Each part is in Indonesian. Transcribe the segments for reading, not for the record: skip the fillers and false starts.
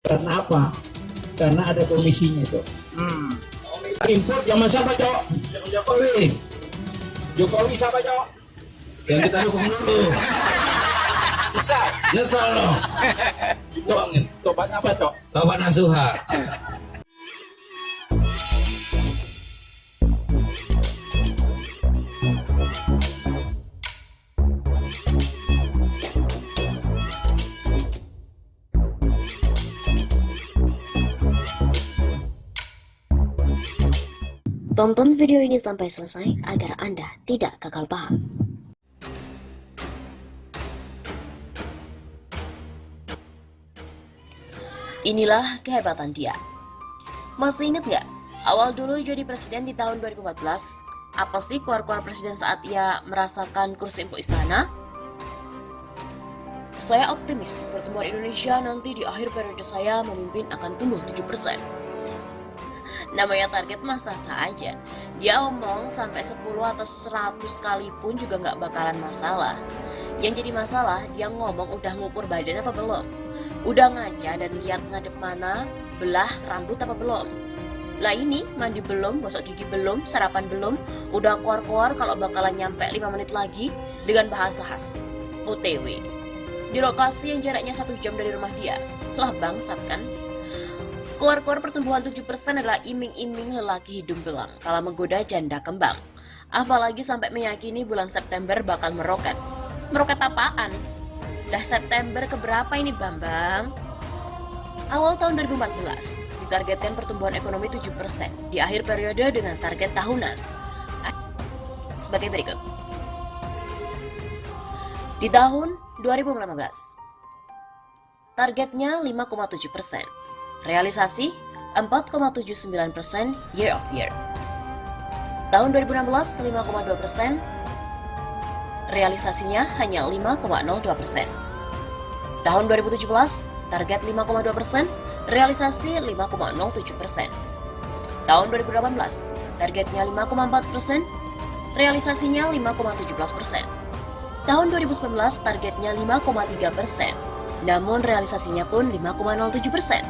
Karena apa? Karena ada komisinya itu. Import zaman siapa, Cok? Jokowi. Jokowi siapa, Cok? Yang kita dukung dulu. Bisa. Nyesel loh. Dibuangin. Tobat apa, Cok? Tobat nasuha. Tonton video ini sampai selesai agar Anda tidak gagal paham. Inilah kehebatan dia. Masih ingat nggak? Awal dulu jadi presiden di tahun 2014, apa sih keluar-keluar presiden saat ia merasakan kursi empuk istana? Saya optimis pertumbuhan Indonesia nanti di akhir periode saya memimpin akan tumbuh 7%. Namanya target mah sah-sah aja. Dia omong sampai 10 atau 100 kali pun juga nggak bakalan masalah. Yang jadi masalah, dia ngomong udah ngukur badan apa belum? Udah ngaca dan lihat ngadep mana, belah rambut apa belum? Lah ini, mandi belum, gosok gigi belum, sarapan belum, udah keluar-keluar kalau bakalan nyampe 5 menit lagi dengan bahasa khas, OTW. Di lokasi yang jaraknya 1 jam dari rumah dia. Lah bangsat kan? Keluar-keluar pertumbuhan 7% adalah iming-iming lelaki hidung belang kalau menggoda janda kembang. Apalagi sampai meyakini bulan September bakal meroket. Meroket apaan? Dah September keberapa ini Bambang? Awal tahun 2014, ditargetkan pertumbuhan ekonomi 7% di akhir periode dengan target tahunan sebagai berikut. Di tahun 2015, targetnya 5,7%. Realisasi 4,79% year of year. Tahun 2016 5,2%, realisasinya hanya 5,02%. Tahun 2017 target 5,2%, realisasi 5,07%. Tahun 2018 targetnya 5,4%, realisasinya 5,17%. Tahun 2019 targetnya 5,3%, namun realisasinya pun 5,07%.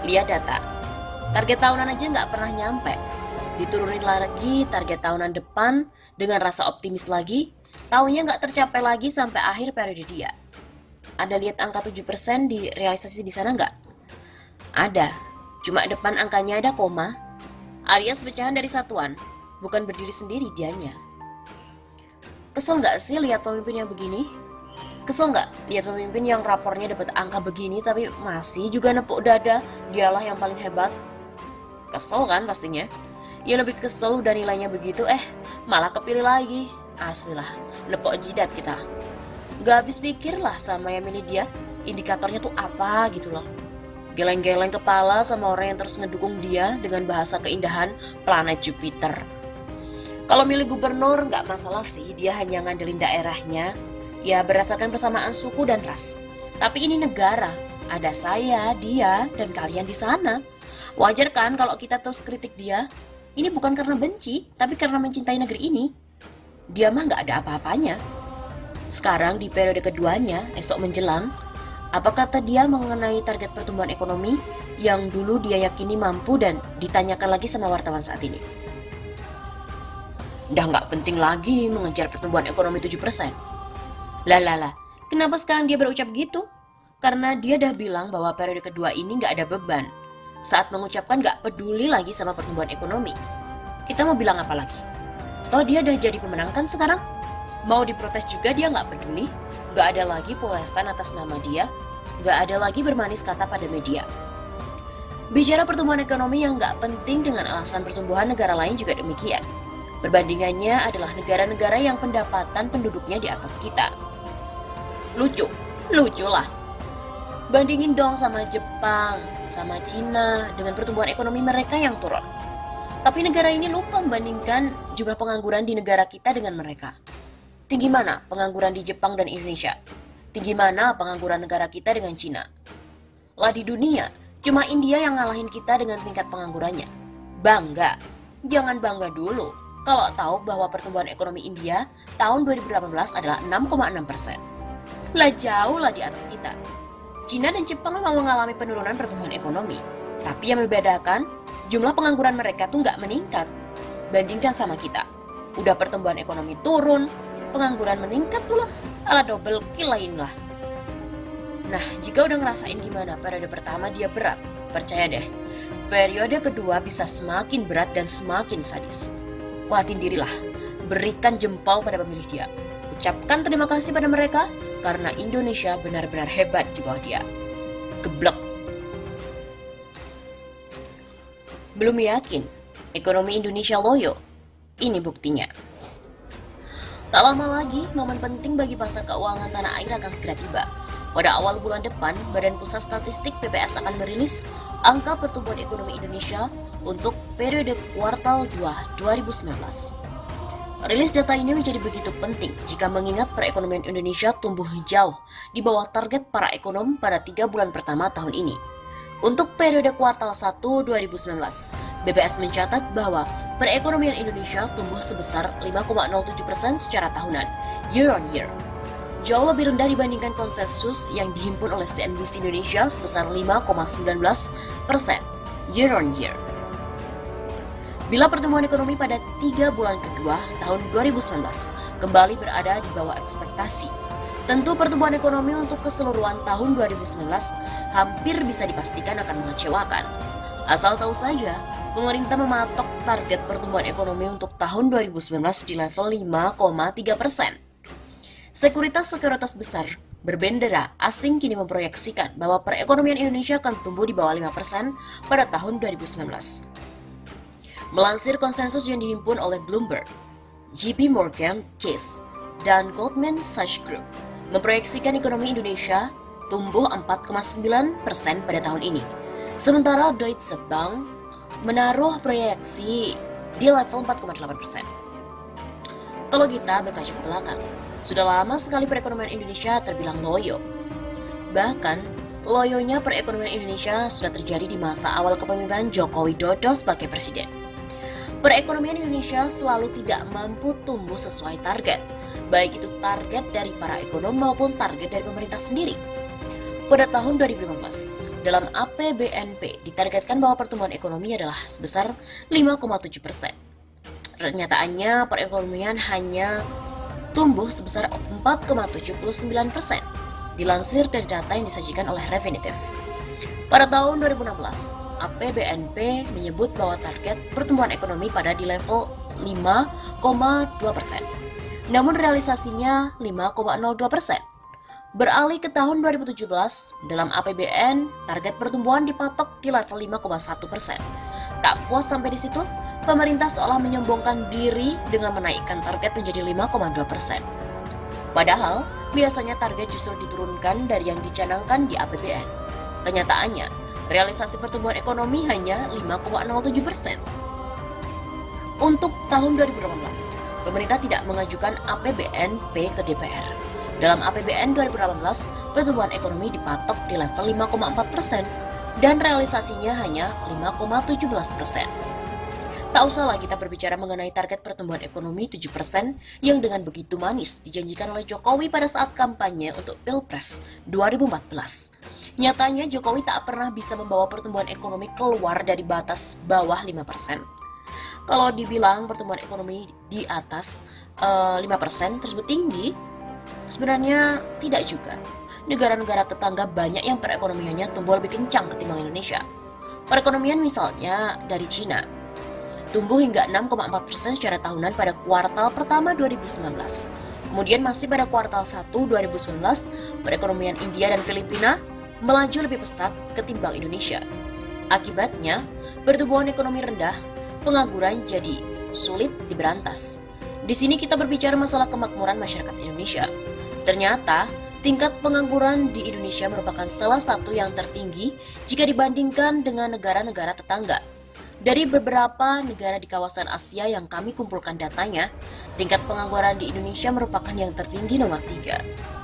Lihat data, target tahunan aja nggak pernah nyampe. Diturunin lagi target tahunan depan dengan rasa optimis lagi, tahunnya nggak tercapai lagi sampai akhir periode dia. Ada lihat angka 7% di realisasi di sana nggak? Ada, cuma depan angkanya ada koma, alias pecahan dari satuan, bukan berdiri sendiri dianya. Kesel nggak sih lihat pemimpin yang begini? Kesel nggak lihat pemimpin yang rapornya dapat angka begini tapi masih juga nepuk dada, dialah yang paling hebat? Kesel kan pastinya? Ya lebih kesel udah nilainya begitu, malah kepilih lagi. Asli lah, nepuk jidat kita. Gak habis pikir lah sama yang milih dia, indikatornya tuh apa gitu loh. Geleng-geleng kepala sama orang yang terus ngedukung dia dengan bahasa keindahan planet Jupiter. Kalau milih gubernur nggak masalah sih, dia hanya ngandelin daerahnya. Ya berdasarkan persamaan suku dan ras. Tapi ini negara, ada saya, dia, dan kalian di sana. Wajar kan kalau kita terus kritik dia? Ini bukan karena benci, tapi karena mencintai negeri ini. Dia mah nggak ada apa-apanya. Sekarang di periode keduanya, esok menjelang, apa kata dia mengenai target pertumbuhan ekonomi yang dulu dia yakini mampu dan ditanyakan lagi sama wartawan saat ini? Udah nggak penting lagi mengejar pertumbuhan ekonomi 7%. Lah, kenapa sekarang dia berucap gitu? Karena dia dah bilang bahwa periode kedua ini nggak ada beban. Saat mengucapkan nggak peduli lagi sama pertumbuhan ekonomi. Kita mau bilang apa lagi? Toh dia dah jadi pemenang kan sekarang? Mau diprotes juga dia nggak peduli. Nggak ada lagi polesan atas nama dia. Nggak ada lagi bermanis kata pada media. Bicara pertumbuhan ekonomi yang nggak penting dengan alasan pertumbuhan negara lain juga demikian. Perbandingannya adalah negara-negara yang pendapatan penduduknya di atas kita. Lucu lah. Bandingin dong sama Jepang, sama Cina dengan pertumbuhan ekonomi mereka yang turun. Tapi negara ini lupa membandingkan jumlah pengangguran di negara kita dengan mereka. Tinggi mana pengangguran di Jepang dan Indonesia? Tinggi mana pengangguran negara kita dengan Cina? Lah di dunia, cuma India yang ngalahin kita dengan tingkat penganggurannya. Bangga? Jangan bangga dulu kalau tahu bahwa pertumbuhan ekonomi India tahun 2018 adalah 6,6%. Lah jauh lah di atas kita. Cina dan Jepang memang mengalami penurunan pertumbuhan ekonomi. Tapi yang membedakan, jumlah pengangguran mereka tuh nggak meningkat. Bandingkan sama kita. Udah pertumbuhan ekonomi turun, pengangguran meningkat pula. Ala double kill lain lah. Nah, jika udah ngerasain gimana periode pertama dia berat, percaya deh, periode kedua bisa semakin berat dan semakin sadis. Kuatin dirilah, berikan jempol pada pemilih dia. Ucapkan terima kasih pada mereka karena Indonesia benar-benar hebat di bawah dia. Geblek. Belum yakin ekonomi Indonesia loyo? Ini buktinya. Tak lama lagi, momen penting bagi pasar keuangan tanah air akan segera tiba. Pada awal bulan depan, Badan Pusat Statistik BPS akan merilis angka pertumbuhan ekonomi Indonesia untuk periode kuartal 2 2019. Rilis data ini menjadi begitu penting jika mengingat perekonomian Indonesia tumbuh jauh di bawah target para ekonom pada 3 bulan pertama tahun ini. Untuk periode kuartal 1 2019, BPS mencatat bahwa perekonomian Indonesia tumbuh sebesar 5,07% secara tahunan, year on year. Jauh lebih rendah dibandingkan konsensus yang dihimpun oleh CNBC Indonesia sebesar 5,19%, year on year. Bila pertumbuhan ekonomi pada 3 bulan kedua tahun 2019 kembali berada di bawah ekspektasi, tentu pertumbuhan ekonomi untuk keseluruhan tahun 2019 hampir bisa dipastikan akan mengecewakan. Asal tahu saja, pemerintah mematok target pertumbuhan ekonomi untuk tahun 2019 di level 5,3%. Sekuritas besar berbendera asing kini memproyeksikan bahwa perekonomian Indonesia akan tumbuh di bawah 5% pada tahun 2019. Melansir konsensus yang dihimpun oleh Bloomberg, JP Morgan Chase, dan Goldman Sachs Group memproyeksikan ekonomi Indonesia tumbuh 4,9% pada tahun ini. Sementara Deutsche Bank menaruh proyeksi di level 4,8%. Kalau kita berkaca ke belakang, sudah lama sekali perekonomian Indonesia terbilang loyo. Bahkan, loyonya perekonomian Indonesia sudah terjadi di masa awal kepemimpinan Joko Widodo sebagai presiden. Perekonomian Indonesia selalu tidak mampu tumbuh sesuai target, baik itu target dari para ekonom maupun target dari pemerintah sendiri. Pada tahun 2015, dalam APBNP ditargetkan bahwa pertumbuhan ekonomi adalah sebesar 5,7%. Kenyataannya perekonomian hanya tumbuh sebesar 4,79%, dilansir dari data yang disajikan oleh Refinitiv. Pada tahun 2016, APBNP menyebut bahwa target pertumbuhan ekonomi pada di level 5,2%. Namun realisasinya 5,02%. Beralih ke tahun 2017, dalam APBN, target pertumbuhan dipatok di level 5,1%. Tak puas sampai di situ, pemerintah seolah menyombongkan diri dengan menaikkan target menjadi 5,2%. Padahal, biasanya target justru diturunkan dari yang dicanangkan di APBN. Kenyataannya, realisasi pertumbuhan ekonomi hanya 5,07%. Untuk tahun 2018, pemerintah tidak mengajukan APBNP ke DPR. Dalam APBN 2018, pertumbuhan ekonomi dipatok di level 5,4% dan realisasinya hanya 5,17%. Tak usahlah kita berbicara mengenai target pertumbuhan ekonomi 7% yang dengan begitu manis dijanjikan oleh Jokowi pada saat kampanye untuk Pilpres 2014. Nyatanya Jokowi tak pernah bisa membawa pertumbuhan ekonomi keluar dari batas bawah 5%. Kalau dibilang pertumbuhan ekonomi di atas 5% tersebut tinggi, sebenarnya tidak juga. Negara-negara tetangga banyak yang perekonomiannya tumbuh lebih kencang ketimbang Indonesia. Perekonomian misalnya dari Cina, tumbuh hingga 6,4% secara tahunan pada kuartal pertama 2019. Kemudian masih pada kuartal 1 2019, perekonomian India dan Filipina melaju lebih pesat ketimbang Indonesia. Akibatnya, pertumbuhan ekonomi rendah, pengangguran jadi sulit diberantas. Di sini kita berbicara masalah kemakmuran masyarakat Indonesia. Ternyata, tingkat pengangguran di Indonesia merupakan salah satu yang tertinggi jika dibandingkan dengan negara-negara tetangga. Dari beberapa negara di kawasan Asia yang kami kumpulkan datanya, tingkat pengangguran di Indonesia merupakan yang tertinggi nomor 3.